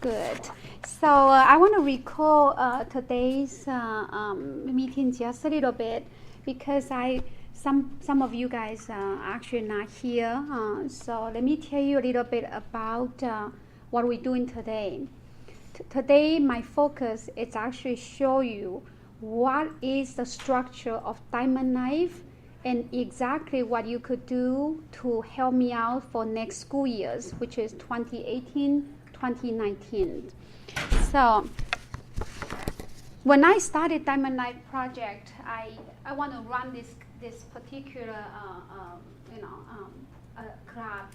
Good. So I want to recall today's meeting just a little bit because some of you guys are actually not here. So let me tell you a little bit about what we're doing today. Today, my focus is actually show you what is the structure of diamond knife and exactly what you could do to help me out for next school years, which is 2018-2019. So when I started Diamond Knife Project, I want to run this particular club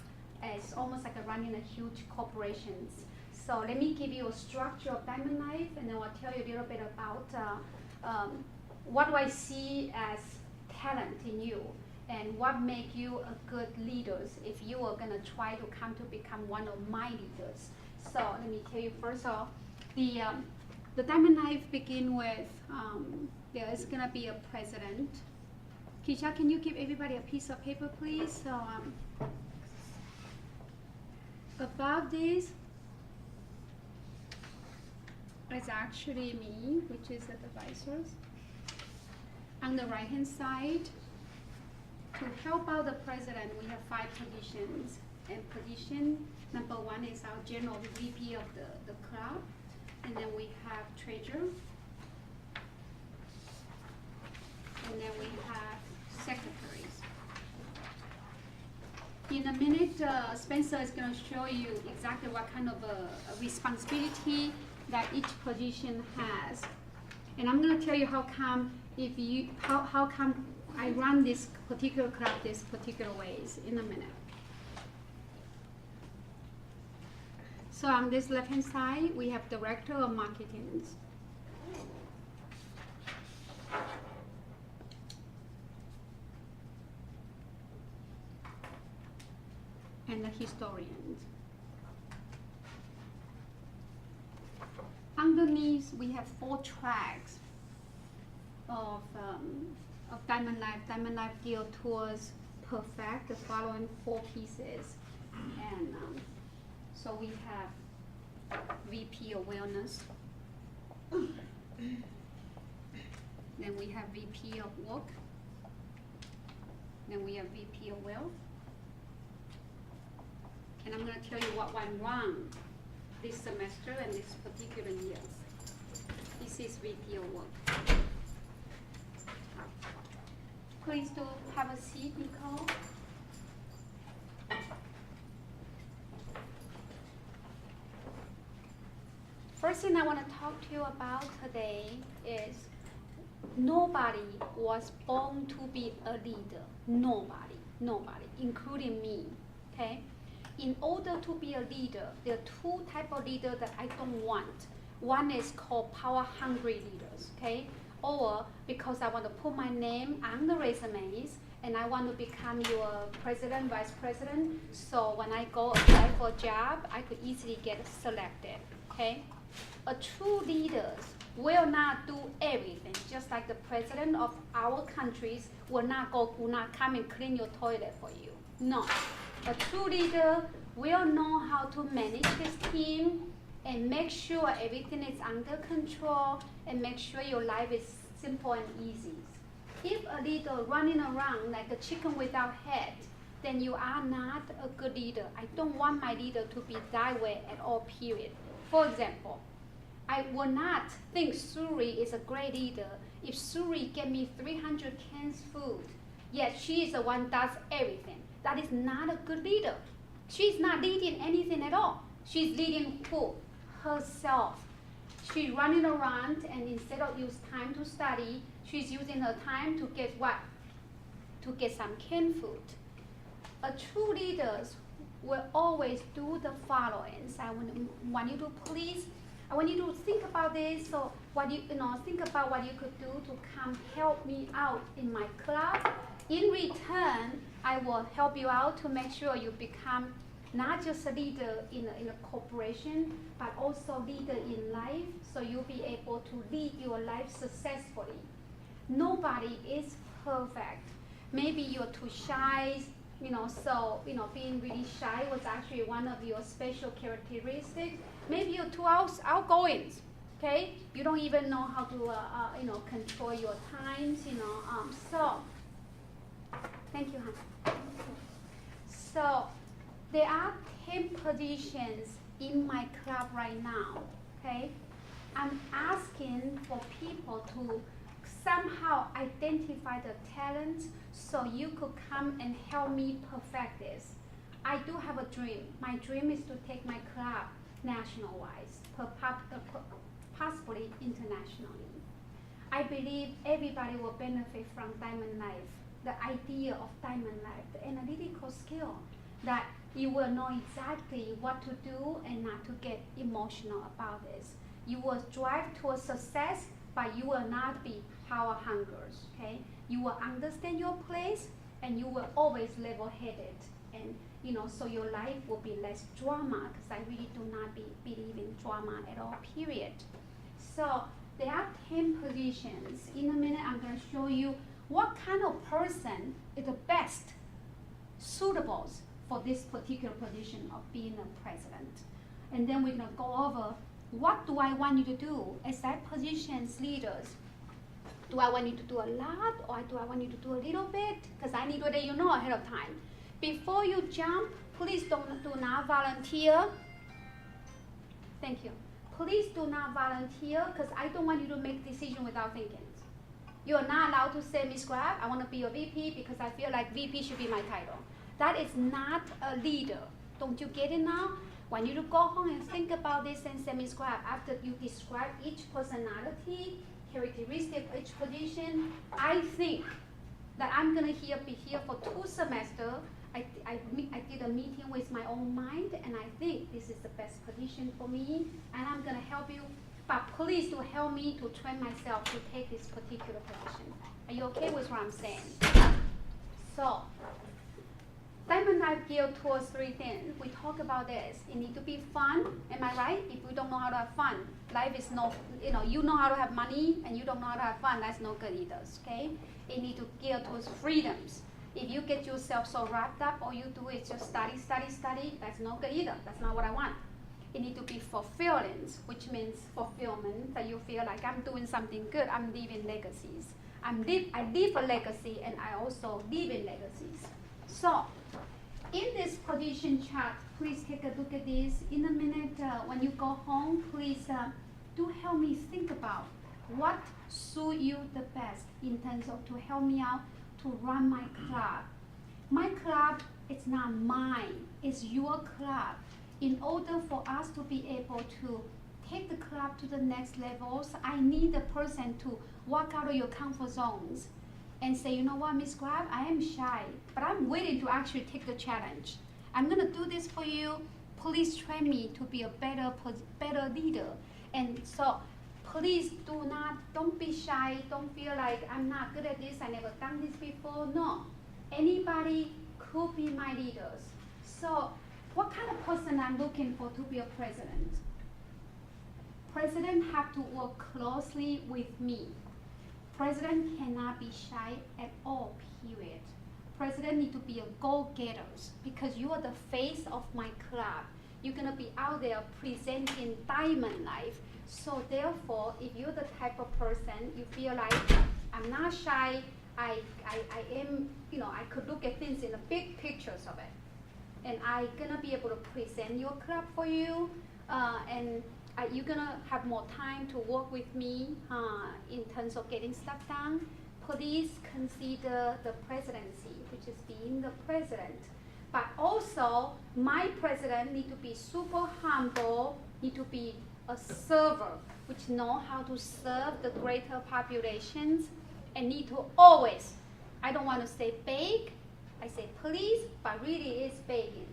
as almost like running a huge corporations. So let me give you a structure of Diamond Knife, and then I'll tell you a little bit about what do I see as talent in you, and what make you a good leaders if you are gonna try to come to become one of my leaders. So let me tell you first off, the diamond knife begin with there is gonna be a president. Keisha, can you give everybody a piece of paper, please? So above this is actually me, which is the advisors. On the right hand side, to help out the president, we have 5 positions. And position number 1 is our general VP of the club. And then we have treasurer. And then we have secretaries. In a minute, Spencer is going to show you exactly what kind of a responsibility that each position has. And I'm going to tell you how come how come I run this particular club this particular ways in a minute. So on this left hand side, we have director of marketing. And the historians. Underneath, we have 4 tracks of diamond knife. Diamond knife geared towards perfect the following 4 pieces. And so we have VP of wellness. Then we have VP of work. Then we have VP of wealth. And I'm going to tell you what went wrong this semester and this particular year. This is VP of work. Please do have a seat, Nicole. First thing I want to talk to you about today is nobody was born to be a leader. Nobody, including me, okay? In order to be a leader, there are 2 types of leaders that I don't want. One is called power-hungry leaders, okay? Or because I want to put my name on the resumes and I want to become your president, vice president, so when I go apply for a job, I could easily get selected, okay? A true leader will not do everything, just like the president of our countries will not come and clean your toilet for you. No. A true leader will know how to manage his team and make sure everything is under control and make sure your life is simple and easy. If a leader running around like a chicken without head, then you are not a good leader. I don't want my leader to be that way at all, period. For example, I will not think Suri is a great leader if Suri gave me 300 cans food, yet she is the one that does everything. That is not a good leader. She's not leading anything at all. She's leading who? Herself. She's running around, and instead of use time to study, she's using her time to get what? To get some canned food. A true leader will always do the following. So I want you to please, I want you to think about this. So what think about what you could do to come help me out in my club. In return, I will help you out to make sure you become not just a leader in a corporation, but also leader in life, so you'll be able to lead your life successfully. Nobody is perfect. Maybe you're too shy, So, being really shy was actually one of your special characteristics. Maybe you're too outgoing, okay? You don't even know how to, control your times, So, thank you, hon. So, there are 10 positions in my club right now, okay? I'm asking for people to somehow identify the talents so you could come and help me perfect this. I do have a dream. My dream is to take my club national-wise, possibly internationally. I believe everybody will benefit from Diamond Life, the idea of Diamond Life, the analytical skill, that you will know exactly what to do and not to get emotional about this. You will drive towards success, but you will not be power hungers, okay? You will understand your place, and you will always level-headed, and so your life will be less drama, because I really do not believe in drama at all, period. So there are 10 positions. In a minute, I'm going to show you what kind of person is the best suitable for this particular position of being a president. And then we're going to go over what do I want you to do as that position's leaders. Do I want you to do a lot, or do I want you to do a little bit? Because I need to let you know ahead of time. Before you jump, please do not volunteer. Thank you. Please do not volunteer, because I don't want you to make decisions without thinking. You're not allowed to say, Ms. Graff, I want to be a VP because I feel like VP should be my title. That is not a leader. Don't you get it now? Want you to go home and think about this and say, Ms. Graff, after you describe each personality, characteristic of each position, I think that I'm going to be here for 2 semesters. I did a meeting with my own mind, and I think this is the best position for me, and I'm going to help you. But please do help me to train myself to take this particular position. Are you okay with what I'm saying? So, Diamond Life geared towards 3 things. We talk about this. It needs to be fun. Am I right? If we don't know how to have fun, life is no, you know how to have money and you don't know how to have fun, that's no good either, okay? It needs to gear towards freedoms. If you get yourself so wrapped up, all you do is just study, that's no good either. That's not what I want. It needs to be fulfilling, which means fulfillment, that you feel like I'm doing something good, I'm leaving legacies. I leave a legacy, and I also live in legacies. So, in this position chart, please take a look at this. In a minute, when you go home, please do help me think about what suits you the best in terms of to help me out to run my club. My club is not mine, it's your club. In order for us to be able to take the club to the next levels, I need the person to walk out of your comfort zones and say, you know what, Ms. Graff, I am shy, but I'm willing to actually take the challenge. I'm going to do this for you. Please train me to be a better leader. And so please don't be shy. Don't feel like I'm not good at this. I never done this before. No, anybody could be my leaders. So what kind of person I'm looking for to be a president? President have to work closely with me. President cannot be shy at all, period. President need to be a go-getters, because you are the face of my club. You're gonna be out there presenting Diamond Life. So therefore, if you're the type of person, you feel like I'm not shy, I am, I could look at things in the big pictures of it. And I'm gonna be able to present your club for you, and you're gonna have more time to work with me in terms of getting stuff done. Please consider the presidency, which is being the president. But also, my president need to be super humble, need to be a server, which know how to serve the greater populations, and need to always, I don't want to say beg, I say please, but really it's begging.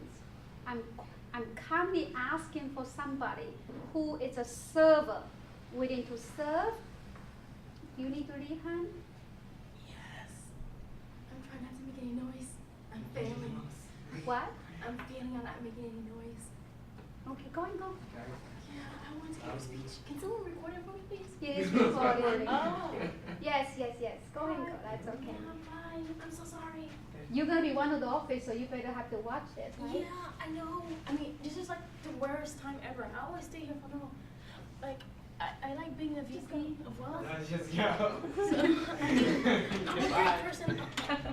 I'm kindly asking for somebody who is a server, willing to serve. You need to leave, hon? Yes. I'm trying not to make any noise. I'm failing. What? I'm failing on not making any noise. Okay, go and go. Yeah, I want to give a speech. Can someone record it for me, please? It is recorded. Oh. Yes. Go ahead and go. That's okay. Yeah, bye. I'm so sorry. You're gonna be one of the office, so you better have to watch this, right? Yeah, I know. I mean, this is like the worst time ever. I always stay here for no. Like, I like being the VP of wealth. Just go. So, I mean, I'm a great person.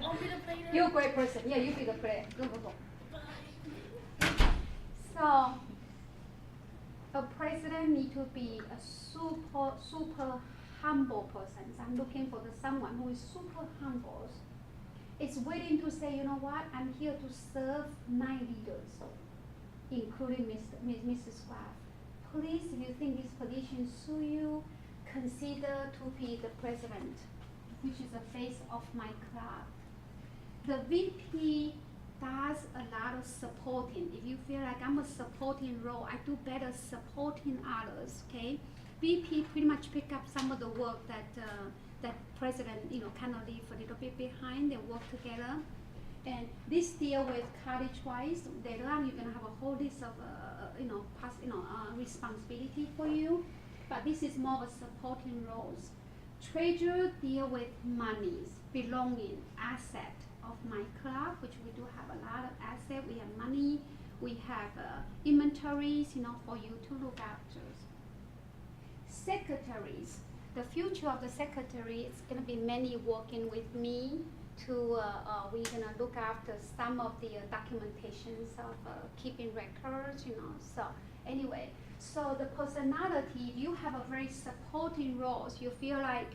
I'll be the player. You're a great person. Yeah, you be the player. Go. Bye. So, a president need to be a super humble person. So I'm looking for someone who is super humble. Is willing to say, you know what, I'm here to serve 9 leaders, including Mrs. Graff. Please, if you think this position suits you, consider to be the president, which is the face of my club. The VP does a lot of supporting. If you feel like I'm a supporting role, I do better supporting others, okay? VP pretty much pick up some of the work that president, kind of leave a little bit behind. They work together, and this deal with college-wise. Later on, you're gonna have a whole list of responsibility for you, but this is more of a supporting roles. Treasurer deal with monies, belonging, asset of my club, which we do have a lot of asset. We have money, we have inventories, for you to look after. Secretaries. The future of the secretary is going to be many working with me to, we're going to look after some of the documentations of keeping records, So anyway, so the personality, if you have a very supporting roles, you feel like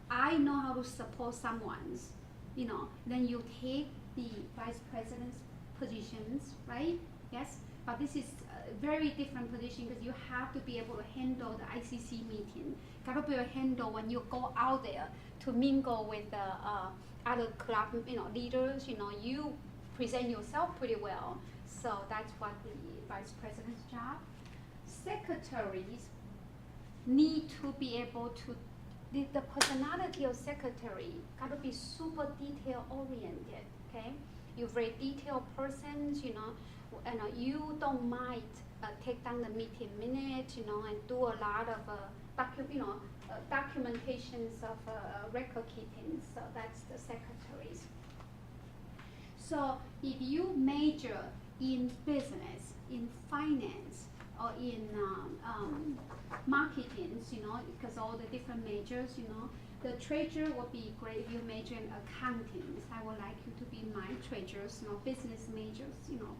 I know how to support someone's, then you take the vice president's positions, right? Yes, but this is a very different position because you have to be able to handle the ICC meeting. Got to be able to handle when you go out there to mingle with the other club, leaders. You present yourself pretty well. So that's what the vice president's job. Secretaries need to be able to. The personality of secretary got to be super detail oriented. Okay, you're very detailed persons. And you don't mind take down the meeting minutes, and do a lot of documentations of record keeping. So that's the secretaries. So if you major in business, in finance, or in marketing, because all the different majors, the treasurer would be great if you major in accounting. I would like you to be my treasurers, business majors,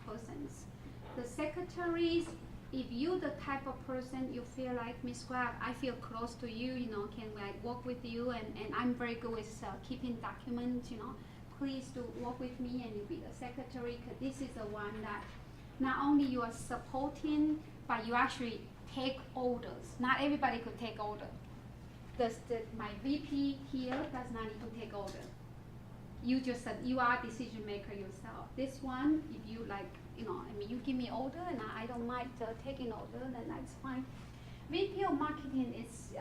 persons. The secretaries, if you're the type of person you feel like, Ms. Graff, I feel close to you, can I work with you, and I'm very good with keeping documents, please do work with me and you be the secretary, because this is the one that not only you are supporting, but you actually take orders. Not everybody could take order. My VP here does not need to take order. You just said you are a decision maker yourself. This one, if you like, you give me order and I don't mind taking order, then that's fine. VP of marketing is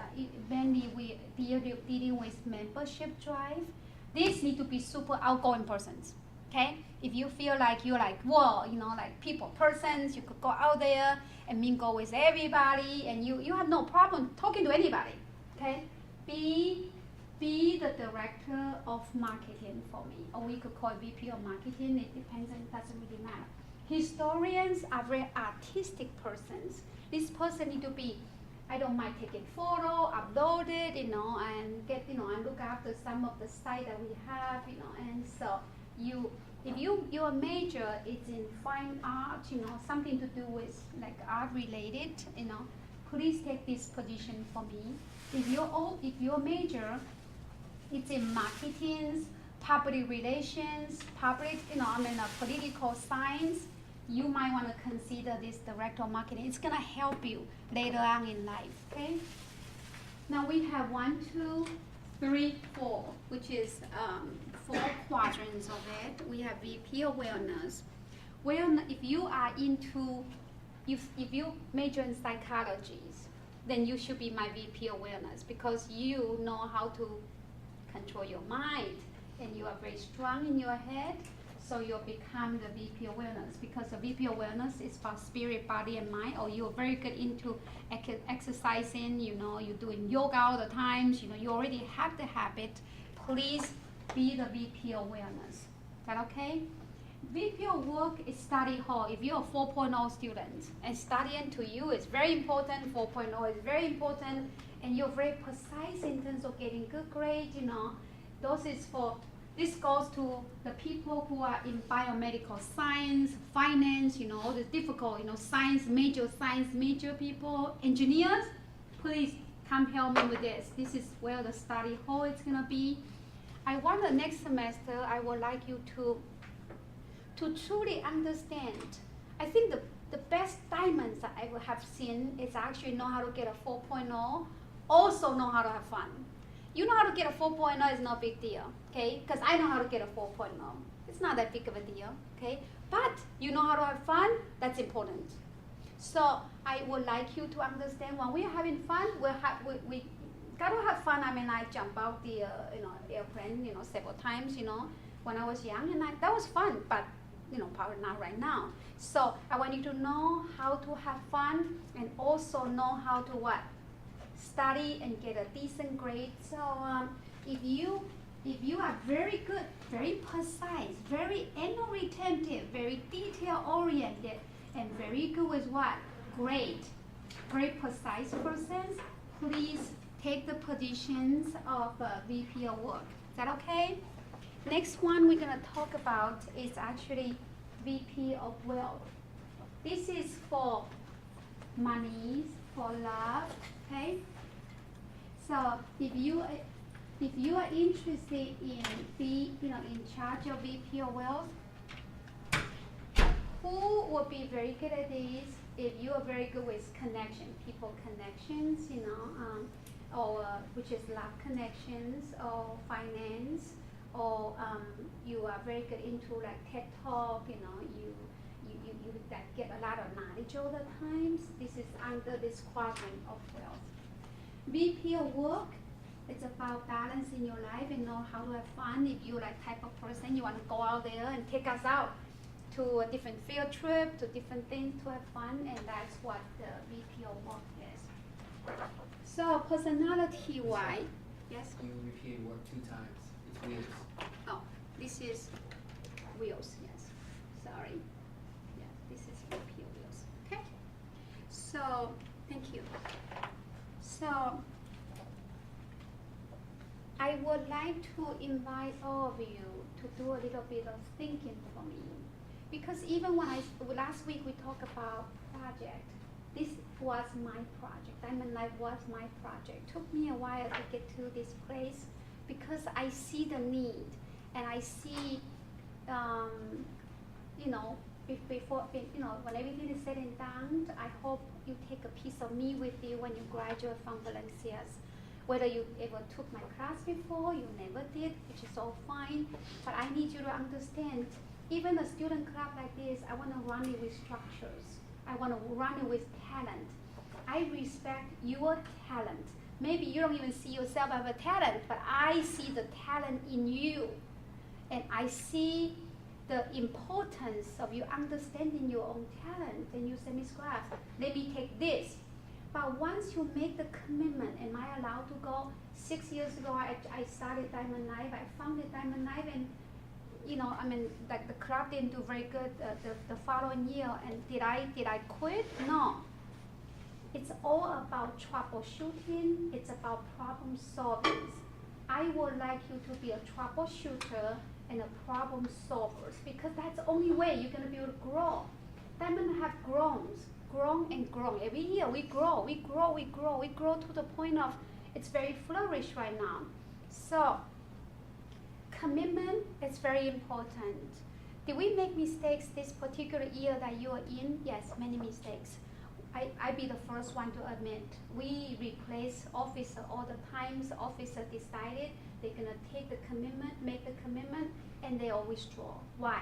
mainly we dealing with membership drive. These need to be super outgoing persons. Okay, if you feel like you're like, whoa, like people persons, you could go out there and mingle with everybody, and you have no problem talking to anybody. Okay, be the director of marketing for me, or we could call it VP of marketing. It depends, and it doesn't really matter. Historians are very artistic persons. This person need to be, I don't mind taking photo, upload it, and get, and look after some of the site that we have, and so if your major is in fine art, something to do with like art related, please take this position for me. If your major is in marketing, public relations, political science, you might want to consider this director of marketing. It's gonna help you later on in life. Okay. Now we have 1, 2, 3, 4, which is 4 quadrants of it. We have VP of wellness. If you are into, if you major in psychology, then you should be my VP of wellness, because you know how to control your mind and you are very strong in your head. So you'll become the VP awareness, because the VP awareness is for spirit, body, and mind. Or you're very good into exercising, you're doing yoga all the times, you already have the habit. Please be the VP awareness. Is that okay? VP of work is study hall. If you're a 4.0 student and studying to you is very important, 4.0 is very important, and you're very precise in terms of getting good grades, this goes to the people who are in biomedical science, finance, all the difficult, science major people, engineers. Please come help me with this. This is where the study hall is gonna be. I want the next semester, I would like you to truly understand. I think the best diamonds that I have seen is actually know how to get a 4.0, also know how to have fun. You know how to get a 4.0 is no big deal, okay? Because I know how to get a 4.0. It's not that big of a deal, okay? But you know how to have fun, that's important. So I would like you to understand when we are having fun, we gotta have fun. I mean, I jump out the airplane, several times, when I was young, and that was fun, but probably not right now. So I want you to know how to have fun and also know how to what? Study and get a decent grade. So if you are very good, very precise, very anal retentive, very detail oriented, and very good with what? Grade, very precise persons, please take the positions of VP of work. Is that okay? Next one we're gonna talk about is actually VP of wealth. This is for money, for love, okay? So if you are interested in being, in charge of VP of wealth, who will be very good at this? If you are very good with connection, people connections, or which is love connections, or finance, or you are very good into like TED Talk, you that get a lot of knowledge all the times. This is under this quadrant of wealth. VP of work, it's about balance in your life and know how to have fun. If you like type of person, you want to go out there and take us out to a different field trip, to different things to have fun, and that's what the VP of work is. So personality-wise, yes? You repeated work 2 times. It's wheels. Oh, this is wheels, yes. Sorry. Yeah, this is VP of wheels. Okay? So, thank you. So, I would like to invite all of you to do a little bit of thinking for me. Because even when last week we talked about project, this was my project. Diamond Life was my project. It took me a while to get to this place because I see the need and I see, before, when everything is said and done, I hope you take a piece of me with you when you graduate from Valencia's. Whether you ever took my class before, you never did, which is all fine, but I need you to understand, even a student club like this, I want to run it with structures. I want to run it with talent. I respect your talent. Maybe you don't even see yourself as a talent, but I see the talent in you. And I see the importance of you understanding your own talent. And you say, Ms. Graff, let me take this. But once you make the commitment, am I allowed to go? 6 years ago, I started Diamond Life. I founded Diamond Life, and like the club didn't do very good the following year. And did I quit? No. It's all about troubleshooting. It's about problem solving. I would like you to be a troubleshooter and a problem solver, because that's the only way you're going to be able to grow. Diamond have grown and grown. Every year we grow to the point of it's very flourished right now. So commitment is very important. Did we make mistakes this particular year that you are in? Yes, many mistakes. I be the first one to admit. We replace officer all the times. Officer decided they're gonna take the commitment, make the commitment, and they always draw. Why?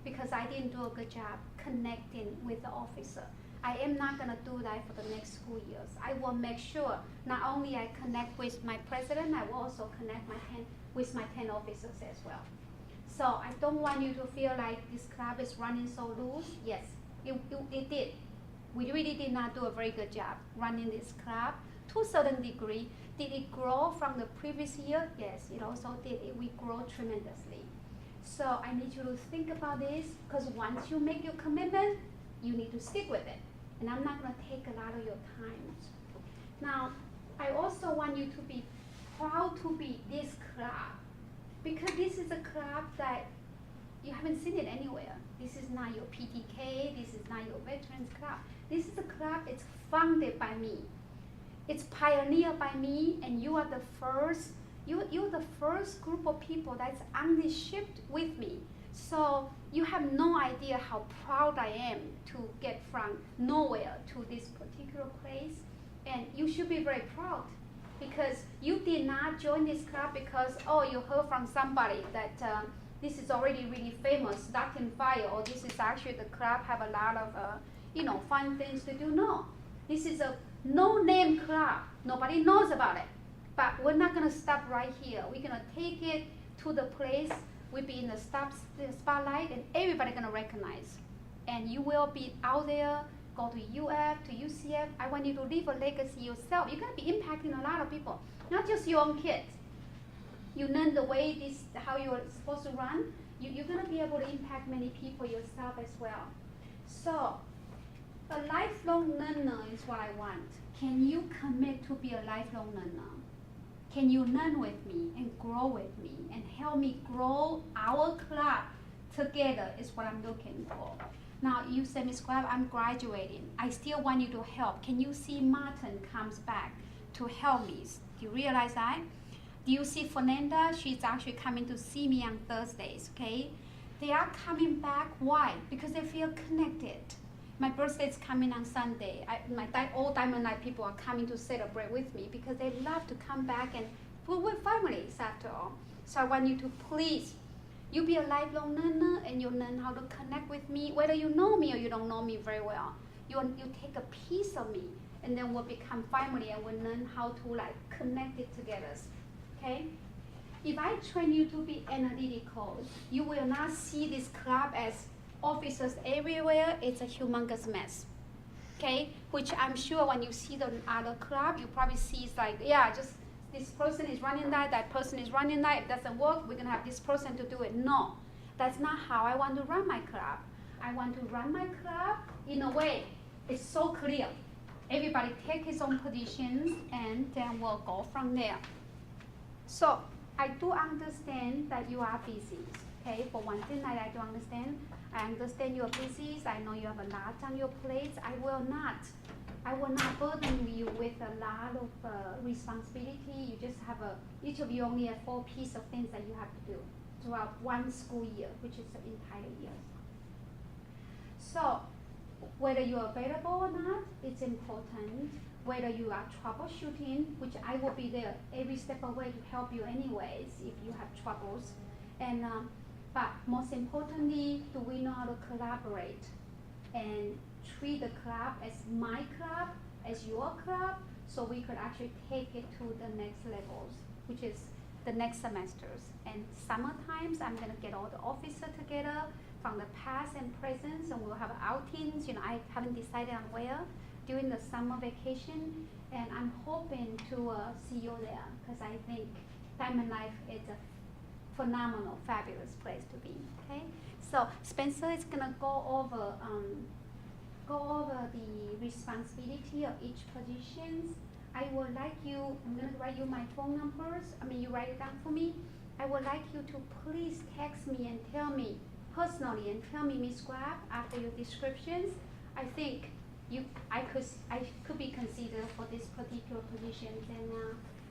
Because I didn't do a good job connecting with the officer. I am not gonna do that for the next school years. I will make sure not only I connect with my president, I will also connect with my 10 officers as well. So I don't want you to feel like this club is running so loose. Yes, it did. We really did not do a very good job running this club to a certain degree. Did it grow from the previous year? Yes, it also did. We grow tremendously. So I need you to think about this, because once you make your commitment, you need to stick with it. And I'm not going to take a lot of your time. Now, I also want you to be proud to be this club, because this is a club that you haven't seen it anywhere. This is not your PTK, this is not your Veterans Club. This is a club, it's founded by me. It's pioneered by me, and you are the first, you're the first group of people that's on this ship with me. So you have no idea how proud I am to get from nowhere to this particular place. And you should be very proud, because you did not join this club because, oh, you heard from somebody that this is already really famous, Duck and Fire, or this is actually the club have a lot of fun things to do. No, this is a no-name club. Nobody knows about it. But we're not going to stop right here. We're going to take it to the place. We'll be in the spotlight, and everybody's going to recognize. And you will be out there, go to UF, to UCF. I want you to leave a legacy yourself. You're going to be impacting a lot of people, not just your own kids. You learn the way how you're supposed to run. You're going to be able to impact many people yourself as well. So a lifelong learner is what I want. Can you commit to be a lifelong learner? Can you learn with me and grow with me and help me grow our club together is what I'm looking for. Now, you say, Ms. Graff, I'm graduating. I still want you to help. Can you see Martin comes back to help me? Do you realize that? Do you see Fernanda? She's actually coming to see me on Thursdays, okay? They are coming back. Why? Because they feel connected. My birthday is coming on Sunday. All Diamond Night people are coming to celebrate with me because they love to come back, and we're families after all. So I want you to please, you be a lifelong learner, and you learn how to connect with me, whether you know me or you don't know me very well. You take a piece of me, and then we'll become family, and we'll learn how to connect it together. Okay? If I train you to be analytical, you will not see this club as officers everywhere. It's a humongous mess, okay? Which I'm sure when you see the other club, you probably see it's just this person is running that person is running that. If it doesn't work, we're gonna have this person to do it. No, that's not how I want to run my club. I want to run my club in a way it's so clear. Everybody take his own positions, and then we'll go from there. So I do understand that you are busy, okay? For one thing that I do understand, I understand you're busy. I know you have a lot on your plate. I will not burden you with a lot of responsibility. You just have each of you only have 4 pieces of things that you have to do throughout one school year, which is the entire year. So whether you're available or not, it's important. Whether you are troubleshooting, which I will be there every step of the way to help you anyways if you have troubles. And but most importantly, do we know how to collaborate and treat the club as my club, as your club, so we could actually take it to the next levels, which is the next semesters. And summer times, I'm gonna get all the officers together from the past and present, and we'll have outings. I haven't decided on where during the summer vacation, and I'm hoping to see you there, because I think Diamond Life is a phenomenal, fabulous place to be. Okay, so Spencer is gonna go over the responsibility of each positions. I would like you. I'm gonna write you my phone numbers. You write it down for me. I would like you to please text me and tell me personally, and tell me, Ms. Graff, after your descriptions, I think I could be considered for this particular position. And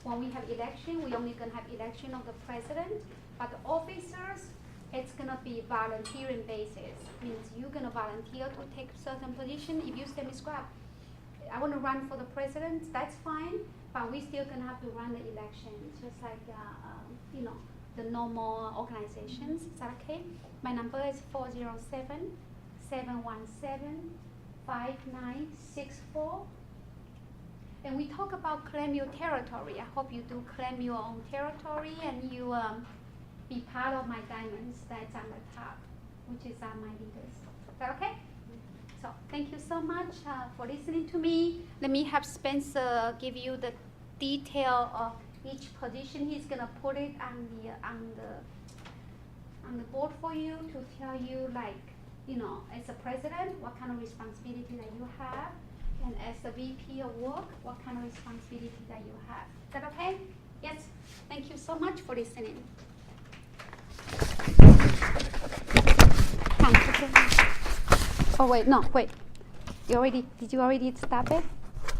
when we have election, we only gonna have election of the president. But the officers, it's gonna be volunteering basis. Means you're gonna volunteer to take certain position. If you say, Ms. Graff, I want to run for the president, that's fine. But we still gonna have to run the election, just like the normal organizations. Is that okay? My number is 407-717-5964. And we talk about claim your territory. I hope you do claim your own territory, and be part of my diamonds that's on the top, which is my leaders. Is that okay? So thank you so much for listening to me. Let me have Spencer give you the detail of each position. He's gonna put it on the board for you to tell you, like, you know, as a president, what kind of responsibility that you have, and as the VP of work, what kind of responsibility that you have. Is that okay? Yes. Thank you so much for listening. Oh wait, no, wait. Did you already stop it?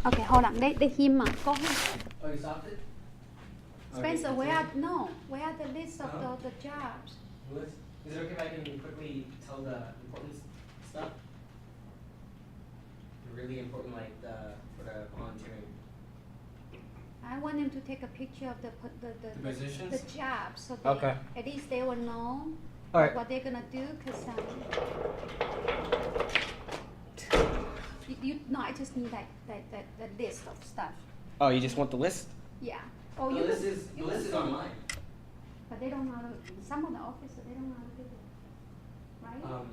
Okay, hold on. Let him go ahead. Oh, you stopped it? Spencer, Okay, where are the list of the jobs? List? Is it okay if I can quickly tell the important stuff? The really important, like for the volunteering. I want them to take a picture of the positions? the jobs, so Okay. at least they will know All right. what they're gonna do. Cause no, I just need the list of stuff. Oh, you just want the list? Yeah. Oh, The you list could- is you the list could is send- online. But they don't know how to. Some of the officers they don't know how to do it, right?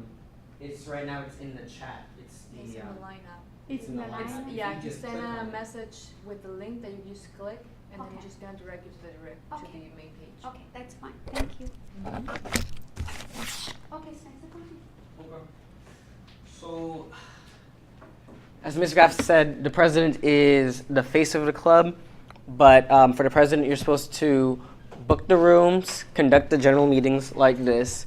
It's right now. It's in the chat. It's the. It's in the lineup. It's in the lineup. lineup? If Yeah, you you just send click on a it. message with the link that you just click, and then Okay. it's just gonna direct you to the Okay. main page. Okay, that's fine. Thank you. Okay, Spencer, go ahead. Okay. So. As Ms. Graff said, the president is the face of the club, but for the president, you're supposed to book the rooms, conduct the general meetings like this,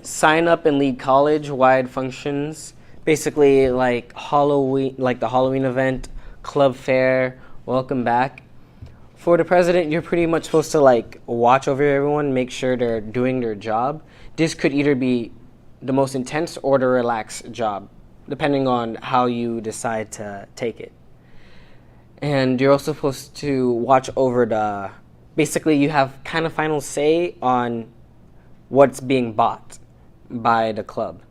sign up and lead college-wide functions, basically like Halloween, like the Halloween event, club fair, welcome back. For the president, you're pretty much supposed to like watch over everyone, make sure they're doing their job. This could either be the most intense or the relaxed job, depending on how you decide to take it. And you're also supposed to watch over basically you have kind of final say on what's being bought by the club.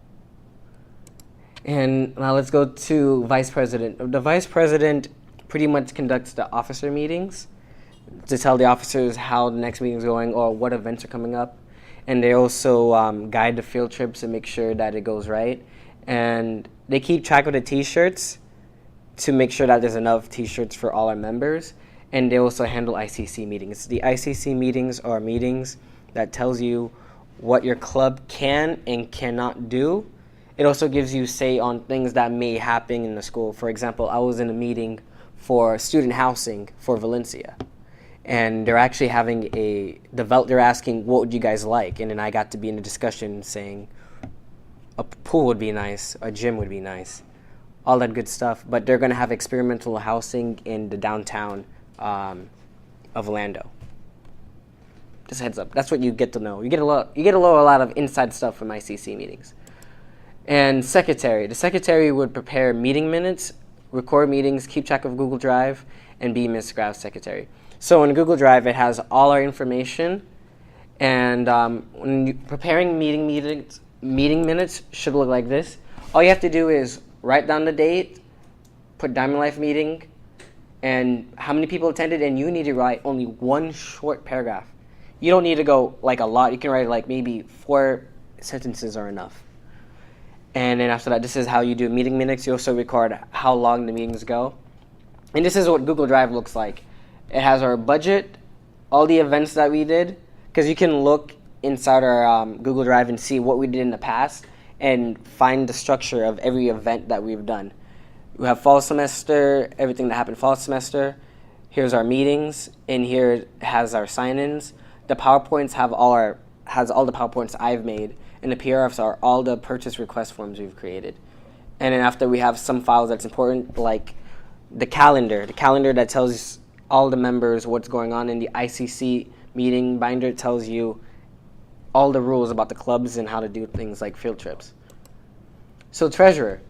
And now let's go to vice president. The vice president pretty much conducts the officer meetings to tell the officers how the next meeting is going or what events are coming up. And they also guide the field trips and make sure that it goes right. And they keep track of the T-shirts to make sure that there's enough T-shirts for all our members. And they also handle ICC meetings. The ICC meetings are meetings that tells you what your club can and cannot do. It also gives you say on things that may happen in the school. For example, I was in a meeting for student housing for Valencia. And they're actually having they're asking, what would you guys like? And then I got to be in a discussion saying, a pool would be nice, a gym would be nice, all that good stuff. But they're going to have experimental housing in the downtown of Orlando. Just a heads up. That's what you get to know. You get a lot of inside stuff from ICC meetings. And secretary. The secretary would prepare meeting minutes, record meetings, keep track of Google Drive, and be Ms. Graff's secretary. So in Google Drive, it has all our information. And when you're preparing meeting minutes should look like this. All you have to do is write down the date, put Diamond Life meeting, and how many people attended, and you need to write only one short paragraph. You don't need to go like a lot. You can write like maybe 4 sentences are enough. And then after that, this is how you do meeting minutes. You also record how long the meetings go. And this is what Google Drive looks like. It has our budget, all the events that we did, because you can look inside our Google Drive and see what we did in the past and find the structure of every event that we've done. We have fall semester, everything that happened fall semester. Here's our meetings, and here has our sign-ins. The PowerPoints has all the PowerPoints I've made, and the PRFs are all the purchase request forms we've created. And then after, we have some files that's important, like the calendar that tells all the members what's going on. In the ICC meeting binder, tells you all the rules about the clubs and how to do things like field trips. So treasurer.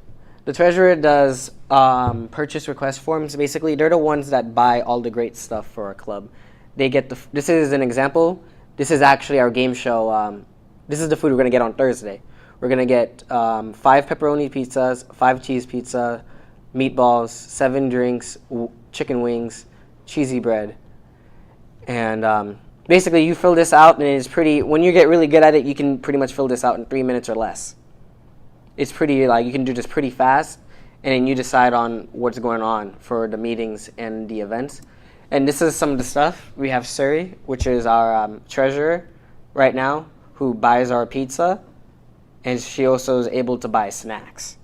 The treasurer does purchase request forms. Basically, they're the ones that buy all the great stuff for our club. They get this is an example. This is actually our game show. This is the food we're going to get on Thursday. We're going to get 5 pepperoni pizzas, 5 cheese pizza, meatballs, 7 drinks, chicken wings, cheesy bread. And basically you fill this out, and it's pretty. When you get really good at it, you can pretty much fill this out in 3 minutes or less. It's pretty like you can do this pretty fast, and then you decide on what's going on for the meetings and the events. And this is some of the stuff. We have Suri, which is our treasurer right now, who buys our pizza, and she also is able to buy snacks.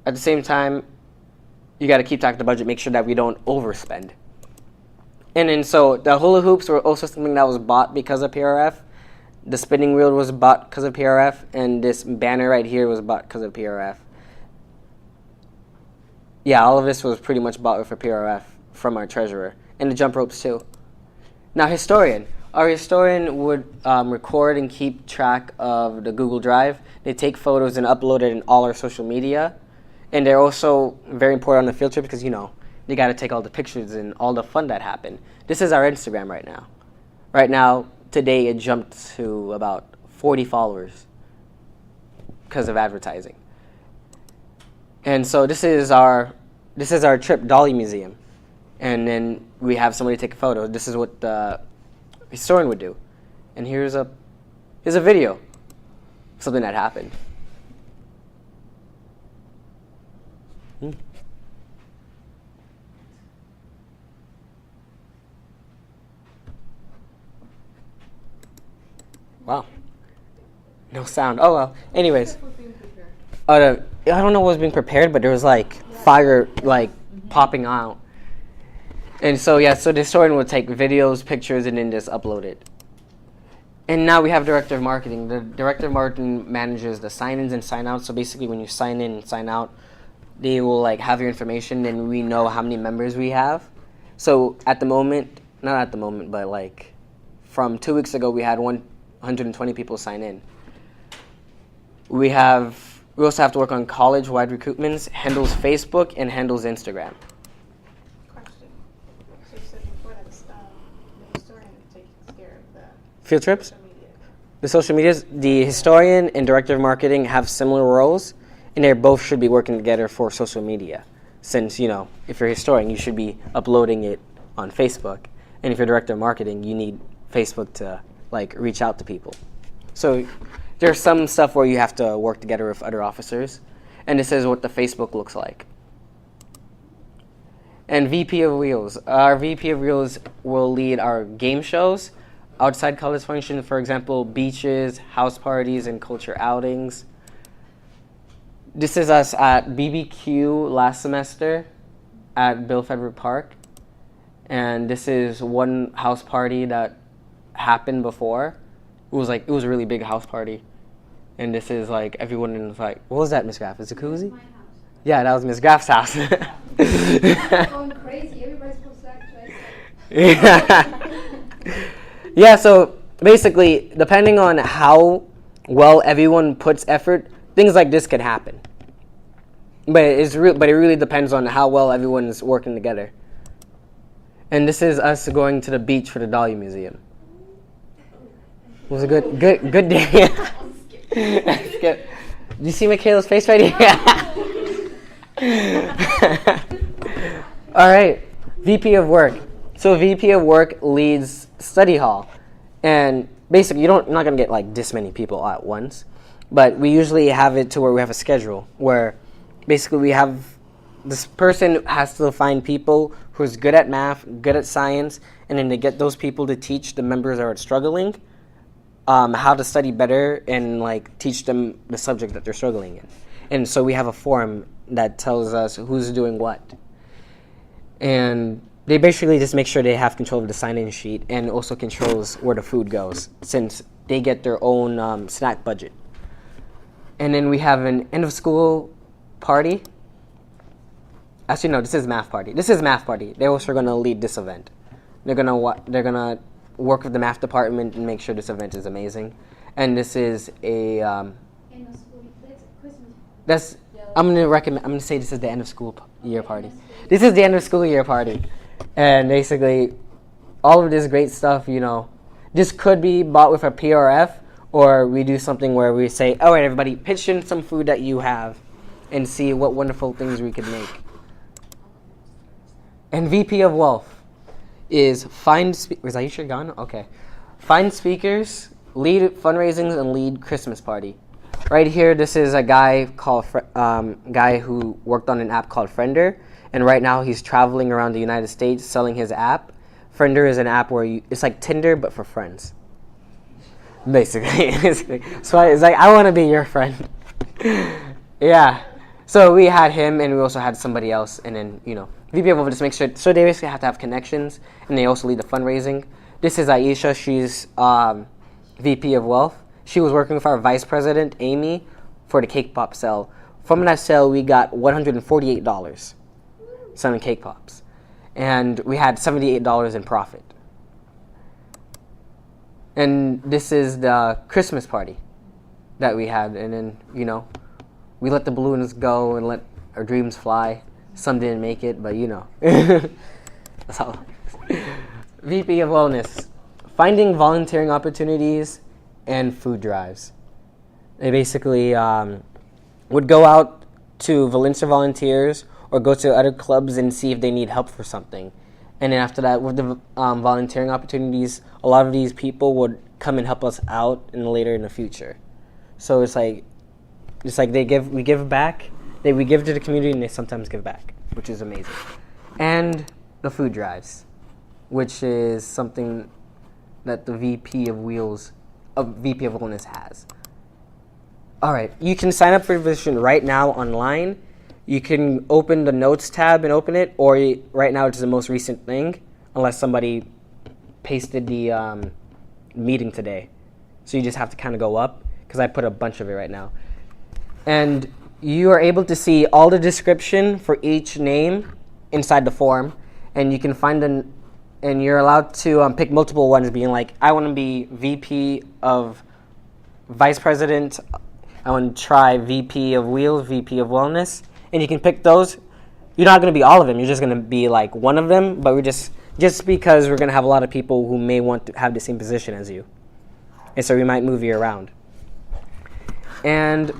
At the same time, you got to keep track of the budget, make sure that we don't overspend. And then so the hula hoops were also something that was bought because of PRF. The spinning wheel was bought because of PRF, and this banner right here was bought because of PRF. Yeah, all of this was pretty much bought for PRF from our treasurer, and the jump ropes too. Now, historian. Our historian would record and keep track of the Google Drive. They take photos and upload it in all our social media. And they're also very important on the field trip because, you know, they got to take all the pictures and all the fun that happened. This is our Instagram right now. Right now, today it jumped to about 40 followers because of advertising. And so this is our trip, Dolly Museum. And then we have somebody take a photo. This is what the historian would do. And here's a video, something that happened. Wow. No sound. Oh, well. Anyways. I don't know what was being prepared, but there was like fire like popping out. And so, yeah, so the historian would take videos, pictures, and then just upload it. And now we have Director of Marketing. The Director of Marketing manages the sign-ins and sign-outs. So basically when you sign in and sign out, they will like have your information, and we know how many members we have. So at the moment, not at the moment, but like from 2 weeks ago, we had 120 people sign in. We also have to work on college-wide recruitments, handles Facebook, and handles Instagram. Question. So you said before that the historian takes care of the Field trips? social media. The social medias, the historian and director of marketing have similar roles, and they both should be working together for social media. Since, you know, if you're a historian, you should be uploading it on Facebook. And if you're director of marketing, you need Facebook to, like, reach out to people. So there's some stuff where you have to work together with other officers. And this is what the Facebook looks like. And VP of Wheels. Our VP of Wheels will lead our game shows, outside college functions, for example, beaches, house parties, and culture outings. This is us at BBQ last semester at Bill Federer Park. And this is one house party that happened before. It was a really big house party. And this is like everyone in like, what was that, Miss Graff? A jacuzzi? My house. Yeah, that was Miss Graff's house. Going crazy. Everybody's supposed to act right. Yeah, so basically, depending on how well everyone puts effort, things like this could happen. But it really depends on how well everyone's working together. And this is us going to the beach for the Dolly Museum. It was a good day. Skip. Do you see Michaela's face right here? All right, VP of Work. So VP of Work leads study hall. And basically, you're not going to get like this many people at once. But we usually have it to where we have a schedule where basically we have this person has to find people who's good at math, good at science, and then to get those people to teach the members that are struggling how to study better and like teach them the subject that they're struggling in. And so we have a form that tells us who's doing what. And they basically just make sure they have control of the sign-in sheet and also controls where the food goes since they get their own snack budget. And then we have an end-of-school party. Actually, no, this is math party. They're also going to lead this event. They're gonna work with the math department and make sure this event is amazing. And this is a In the school, that's Christmas. that's I'm gonna say this is the end of school year party. This is the end of school year party, and basically all of this great stuff. You know, this could be bought with a PRF, or we do something where we say, "All right, everybody, pitch in some food that you have, and see what wonderful things we could make." And VP of Wealth. is was Aisha gone? Okay. Find speakers, lead fundraisings, and lead Christmas party. Right here, this is a guy guy who worked on an app called Friender, and right now he's traveling around the United States selling his app. Friender is an app where it's like Tinder but for friends. Basically. So it's like, I want to be your friend. Yeah. So we had him, and we also had somebody else, and then, VP of just make sure. So they basically have to have connections, and they also lead the fundraising. This is Aisha. She's VP of Wealth. She was working with our vice president, Amy, for the cake pop sale. From that sale, we got $148 selling cake pops, and we had $78 in profit. And this is the Christmas party that we had, and then, we let the balloons go and let our dreams fly. Some didn't make it, but that's how it works. VP of Wellness, finding volunteering opportunities and food drives. They basically would go out to Valencia volunteers or go to other clubs and see if they need help for something. And then after that, with the volunteering opportunities, a lot of these people would come and help us out later in the future. So it's like we give back. We give to the community, and they sometimes give back, which is amazing. And the food drives, which is something that the VP of Wellness has. All right, you can sign up for the position right now online. You can open the notes tab and open it, or right now it's the most recent thing, unless somebody pasted the meeting today. So you just have to kind of go up, because I put a bunch of it right now. And you are able to see all the description for each name inside the form, and you can find and you're allowed to pick multiple ones, being like, I want to be VP of Vice President, I want to try VP of Wheels, VP of Wellness, and you can pick those. You're not going to be all of them, you're just going to be like one of them, but we're just because we're going to have a lot of people who may want to have the same position as you. And so we might move you around. And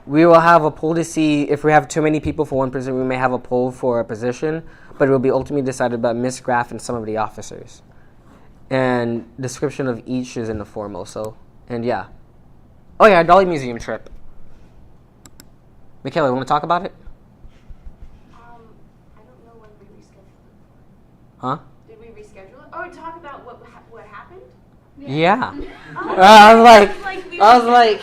we will have a poll to see if we have too many people for one position. We may have a poll for a position, but it will be ultimately decided by Ms. Graff and some of the officers. And description of each is in the form also. And yeah. Oh yeah, Dolly Museum trip. Michaela, you want to talk about it? I don't know when we rescheduled. Huh? Did we reschedule it? Or talk about what happened? Yeah. I was like.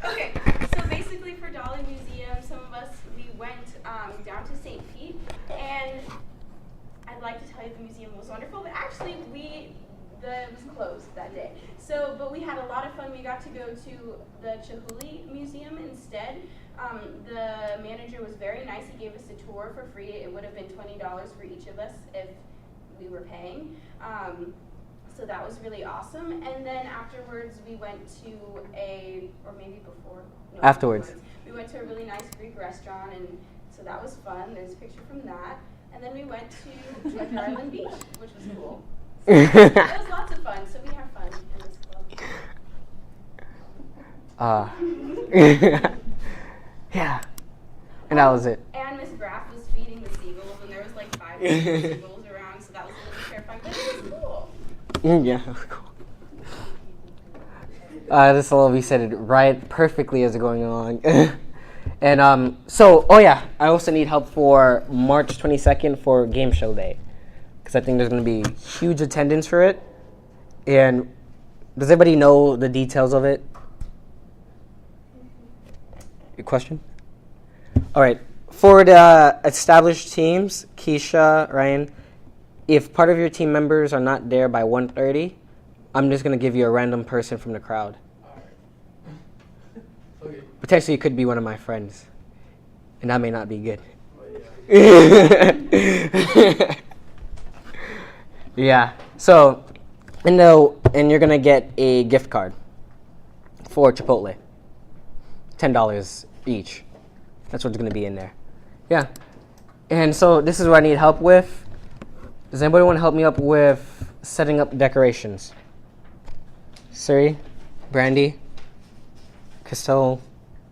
Okay, so basically for Dolly Museum, some of us, we went down to St. Pete, and I'd like to tell you the museum was wonderful, but actually it was closed that day. So, but we had a lot of fun. We got to go to the Chihuly Museum instead. The manager was very nice. He gave us a tour for free. It would have been $20 for each of us if we were paying. So that was really awesome. And then afterwards, we went to afterwards. We went to a really nice Greek restaurant, and so that was fun. There's a picture from that. And then we went to Treasure Island Beach, which was cool. So it was lots of fun. So we have fun in this club. Yeah. And that was it. And Miss Graff was feeding the seagulls, and there was like 5 seagulls around, so that was a little terrifying, but it was cool. Yeah, that was cool. This will be said right perfectly as it's going along. And I also need help for March 22nd for Game Show Day, because I think there's going to be huge attendance for it. And does everybody know the details of it? Your question? All right. For the established teams, Keisha, Ryan, if part of your team members are not there by 1:30, I'm just going to give you a random person from the crowd. Okay. Potentially, it could be one of my friends, and that may not be good. Yeah. So, and you're going to get a gift card for Chipotle. $10 each. That's what's going to be in there. Yeah. And so this is what I need help with. Does anybody want to help me up with setting up decorations? Siri, Brandy, Costello,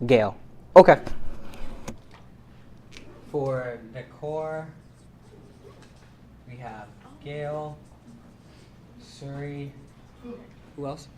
Gail. Okay. For decor, we have Gail, Suri, who else?